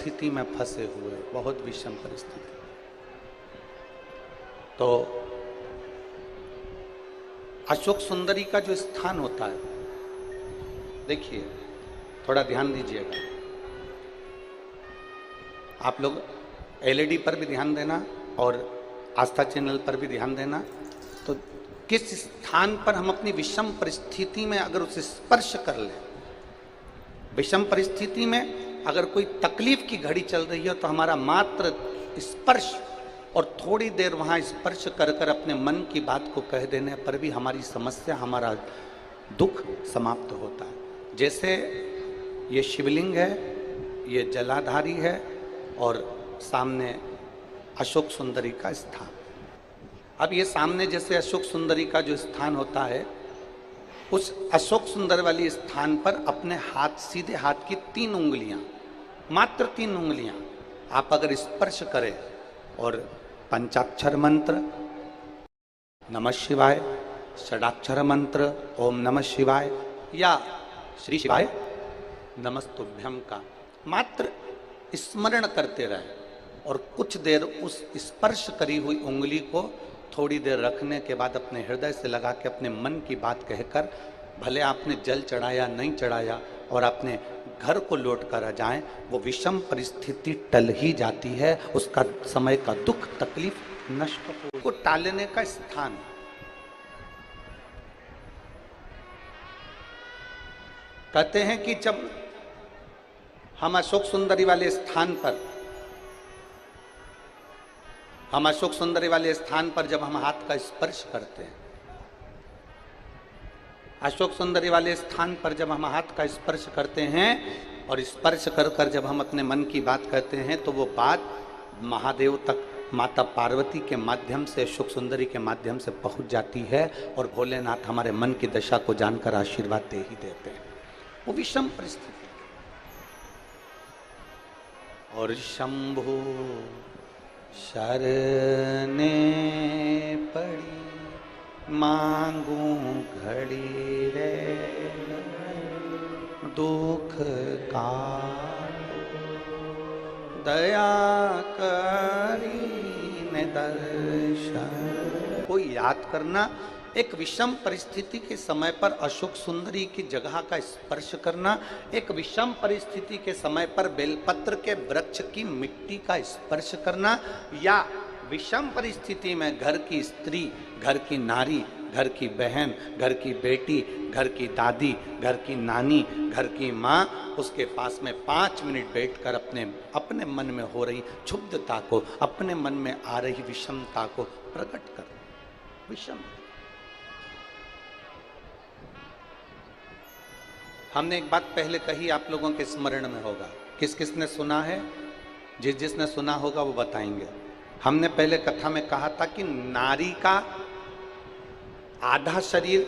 परिस्थिति में फंसे हुए, बहुत विषम परिस्थिति। तो अशोक सुंदरी का जो स्थान होता है, देखिए थोड़ा ध्यान दीजिएगा आप लोग, एलईडी पर भी ध्यान देना और आस्था चैनल पर भी ध्यान देना। तो किस स्थान पर हम अपनी विषम परिस्थिति में अगर उसे स्पर्श कर लें, विषम परिस्थिति में अगर कोई तकलीफ की घड़ी चल रही है, तो हमारा मात्र स्पर्श और थोड़ी देर वहाँ स्पर्श कर कर अपने मन की बात को कह देने पर भी हमारी समस्या, हमारा दुख समाप्त होता है। जैसे ये शिवलिंग है, ये जलाधारी है और सामने अशोक सुंदरी का स्थान। अब ये सामने जैसे अशोक सुंदरी का जो स्थान होता है, उस अशोक सुंदर वाली स्थान पर अपने हाथ, सीधे हाथ की 3 उंगलियां, मात्र 3 उंगलियां आप अगर स्पर्श करें और पंचाक्षर मंत्र नमः शिवाय, षडाक्षर मंत्र ओम नमः शिवाय या श्री शिवाय नमस्तुभ्यम का मात्र स्मरण करते रहें और कुछ देर उस स्पर्श करी हुई उंगली को थोड़ी देर रखने के बाद अपने हृदय से लगा के अपने मन की बात कहकर, भले आपने जल चढ़ाया नहीं चढ़ाया और अपने घर को लौट कर आ जाएं, वो विषम परिस्थिति टल ही जाती है, उसका समय का दुख तकलीफ नष्ट को टालने का स्थान। कहते हैं कि जब हम अशोक सुंदरी वाले स्थान पर जब हम हाथ का स्पर्श करते हैं, अशोक सुंदरी वाले स्थान पर जब हम हाथ का स्पर्श करते हैं और स्पर्श कर कर जब हम अपने मन की बात कहते हैं, तो वो बात महादेव तक, माता पार्वती के माध्यम से, अशोक सुंदरी के माध्यम से पहुंच जाती है और भोलेनाथ हमारे मन की दशा को जानकर आशीर्वाद दे ही देते हैं। वो विषम परिस्थिति। और शंभु शरने पड़ी मांगू घड़ी रे दुख का दया करी ने दर्शन। कोई याद करना, एक विषम परिस्थिति के समय पर अशोक सुंदरी की जगह का स्पर्श करना, एक विषम परिस्थिति के समय पर बेलपत्र के वृक्ष की मिट्टी का स्पर्श करना, या विषम परिस्थिति में घर की स्त्री, घर की नारी, घर की बहन, घर की बेटी, घर की दादी, घर की नानी, घर की माँ, उसके पास में 5 मिनट बैठकर अपने मन में हो रही क्षुब्धता को, अपने मन में आ रही विषमता को प्रकट कर। विषम हमने एक बात पहले कही, आप लोगों के स्मरण में होगा, किस किसने सुना है? जिसने सुना होगा वो बताएंगे। हमने पहले कथा में कहा था कि नारी का आधा शरीर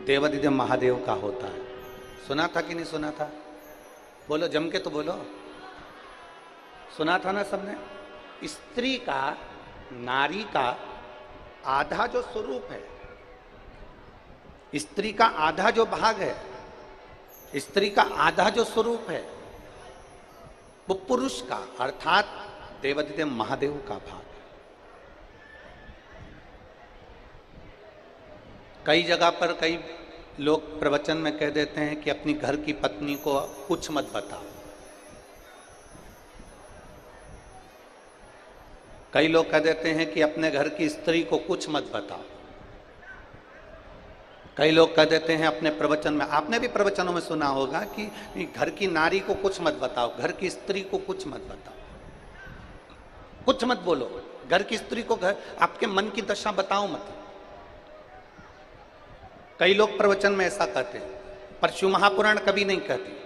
देवाधिदेव महादेव का होता है। सुना था कि नहीं सुना था? बोलो, जम के तो बोलो। सुना था ना सबने? स्त्री का, नारी का आधा जो स्वरूप है, स्त्री का आधा जो भाग है, स्त्री का आधा जो स्वरूप है, वो पुरुष का अर्थात देवाधिदेव महादेव का भाग है। कई जगह पर कई लोग प्रवचन में कह देते हैं कि अपनी घर की पत्नी को कुछ मत बताओ। कई लोग कह देते हैं कि अपने घर की स्त्री को कुछ मत बताओ। कई लोग कह देते हैं अपने प्रवचन में, आपने भी प्रवचनों में सुना होगा कि घर की नारी को कुछ मत बताओ, घर की स्त्री को कुछ मत बताओ, कुछ मत बोलो, घर की स्त्री को आपके मन की दशा बताओ मत। कई लोग प्रवचन में ऐसा कहते हैं, पर शिव महापुराण कभी नहीं कहती।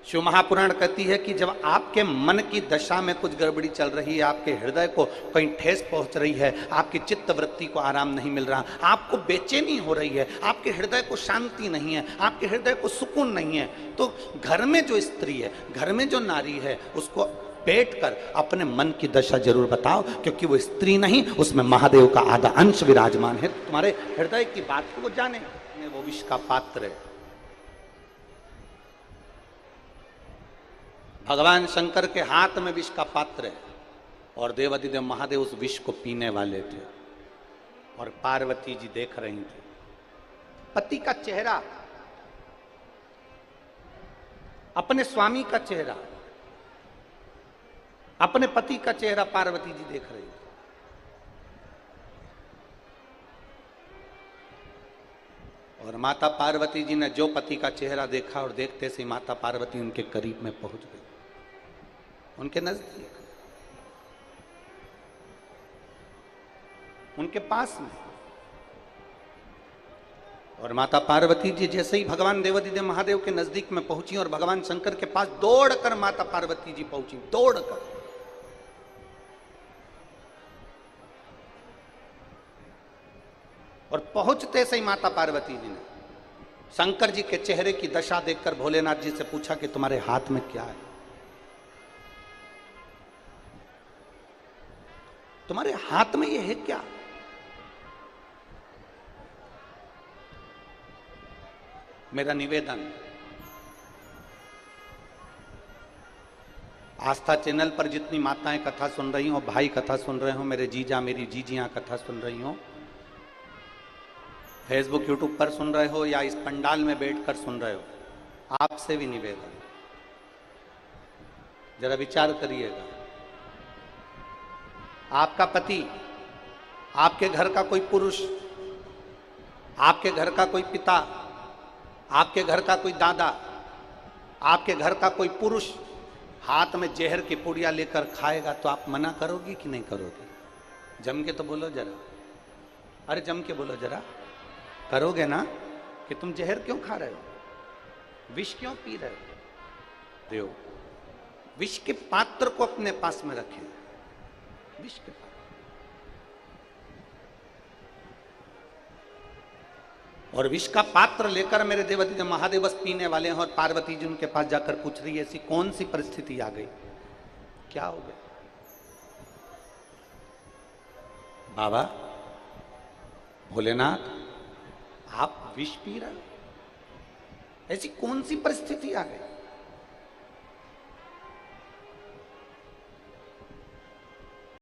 शिव महापुराण कहती है कि जब आपके मन की दशा में कुछ गड़बड़ी चल रही है, आपके हृदय को कहीं ठेस पहुंच रही है, आपकी चित्त वृत्ति को आराम नहीं मिल रहा, आपको बेचैनी हो रही है, आपके हृदय को शांति नहीं है, आपके हृदय को सुकून नहीं है, तो घर में जो स्त्री है, घर में जो नारी है, उसको बैठकर अपने मन की दशा जरूर बताओ, क्योंकि वो स्त्री नहीं, उसमें महादेव का आधा अंश विराजमान है। तुम्हारे हृदय की बात को वो जाने, वो विष का पात्र है। भगवान शंकर के हाथ में विष का पात्र है और देवादिदेव महादेव उस विष को पीने वाले थे और पार्वती जी देख रही थी। पति का चेहरा, अपने स्वामी का चेहरा, अपने पति का चेहरा पार्वती जी देख रही थी। और माता पार्वती जी ने जो पति का चेहरा देखा और देखते से माता पार्वती उनके करीब में पहुंच गई, उनके नजदीक, उनके पास में। और माता पार्वती जी जैसे ही भगवान देवादिदेव महादेव के नजदीक में पहुंची और भगवान शंकर के पास दौड़कर माता पार्वती जी पहुंची, दौड़कर। और पहुंचते से ही माता पार्वती जी ने शंकर जी के चेहरे की दशा देखकर भोलेनाथ जी से पूछा कि तुम्हारे हाथ में क्या है, तुम्हारे हाथ में ये है क्या? मेरा निवेदन, आस्था चैनल पर जितनी माताएं कथा सुन रही हो, भाई कथा सुन रहे हो, मेरे जीजा मेरी जीजियां कथा सुन रही हो, फेसबुक यूट्यूब पर सुन रहे हो या इस पंडाल में बैठकर सुन रहे हो, आपसे भी निवेदन, जरा विचार करिएगा। आपका पति, आपके घर का कोई पुरुष, आपके घर का कोई पिता, आपके घर का कोई दादा, आपके घर का कोई पुरुष हाथ में जहर की पुड़िया लेकर खाएगा तो आप मना करोगे कि नहीं करोगे? जम के तो बोलो जरा, अरे जम के बोलो जरा, करोगे ना? कि तुम जहर क्यों खा रहे हो, विष क्यों पी रहे हो? देव विष के पात्र को अपने पास में रखें, विष के पात्र। और विष का पात्र लेकर मेरे देवादिदेव महादेव बस पीने वाले हैं और पार्वती जी उनके पास जाकर पूछ रही है ऐसी कौन सी परिस्थिति आ गई, क्या हो गया? बाबा भोलेनाथ, आप विष पी रहे हो, ऐसी कौन सी परिस्थिति आ गई?